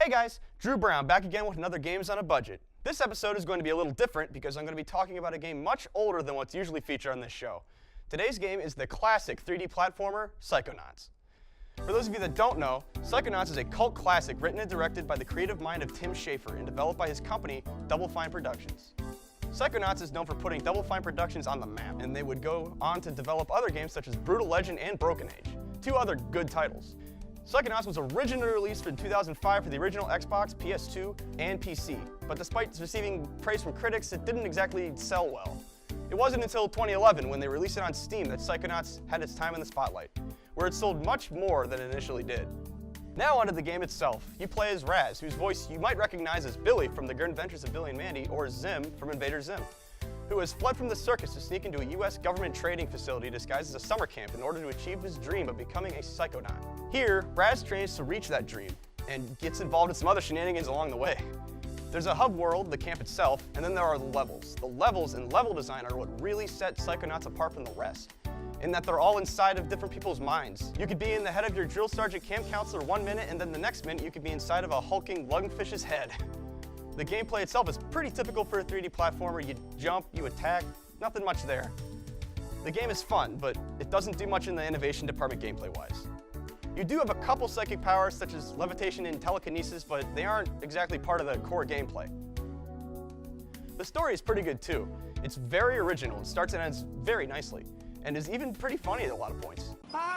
Hey guys, Drew Brown back again with another Games on a Budget. This episode is going to be a little different because I'm going to be talking about a game much older than what's usually featured on this show. Today's game is the classic 3D platformer, Psychonauts. For those of you that don't know, Psychonauts is a cult classic written and directed by the creative mind of Tim Schafer and developed by his company, Double Fine Productions. Psychonauts is known for putting Double Fine Productions on the map, and they would go on to develop other games such as Brutal Legend and Broken Age, two other good titles. Psychonauts was originally released in 2005 for the original Xbox, PS2, and PC, but despite receiving praise from critics, it didn't exactly sell well. It wasn't until 2011, when they released it on Steam, that Psychonauts had its time in the spotlight, where it sold much more than it initially did. Now onto the game itself. You play as Raz, whose voice you might recognize as Billy from The Good Adventures of Billy and Mandy, or Zim from Invader Zim, who has fled from the circus to sneak into a US government trading facility disguised as a summer camp in order to achieve his dream of becoming a psychonaut. Here, Raz trains to reach that dream, and gets involved in some other shenanigans along the way. There's a hub world, the camp itself, and then there are the levels. The levels and level design are what really set Psychonauts apart from the rest, in that they're all inside of different people's minds. You could be in the head of your drill sergeant camp counselor 1 minute, and then the next minute you could be inside of a hulking lungfish's head. The gameplay itself is pretty typical for a 3D platformer. You jump, you attack, nothing much there. The game is fun, but it doesn't do much in the innovation department gameplay-wise. You do have a couple psychic powers such as levitation and telekinesis, but they aren't exactly part of the core gameplay. The story is pretty good too. It's very original, it starts and ends very nicely, and is even pretty funny at a lot of points.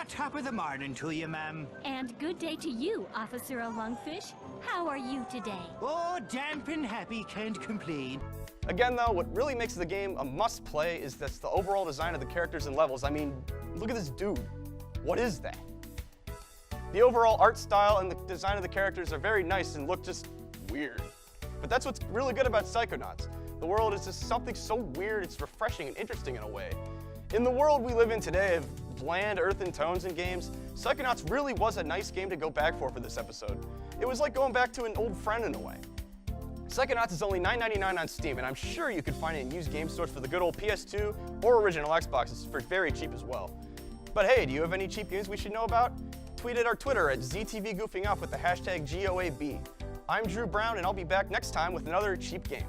Top of the morning to you, ma'am. And good day to you, Officer Lungfish. How are you today? Oh, damp and happy, can't complain. Again though, what really makes the game a must-play is that's the overall design of the characters and levels. I mean, look at this dude. What is that? The overall art style and the design of the characters are very nice and look just weird. But that's what's really good about Psychonauts. The world is just something so weird, it's refreshing and interesting in a way. In the world we live in today of bland earthen tones in games, Psychonauts really was a nice game to go back for this episode. It was like going back to an old friend in a way. Psychonauts is only $9.99 on Steam, and I'm sure you could find it in used game stores for the good old PS2 or original Xboxes for very cheap as well. But hey, do you have any cheap games we should know about? Tweet at our Twitter at ZTVGoofingOff with the hashtag GOAB. I'm Drew Brown, and I'll be back next time with another cheap game.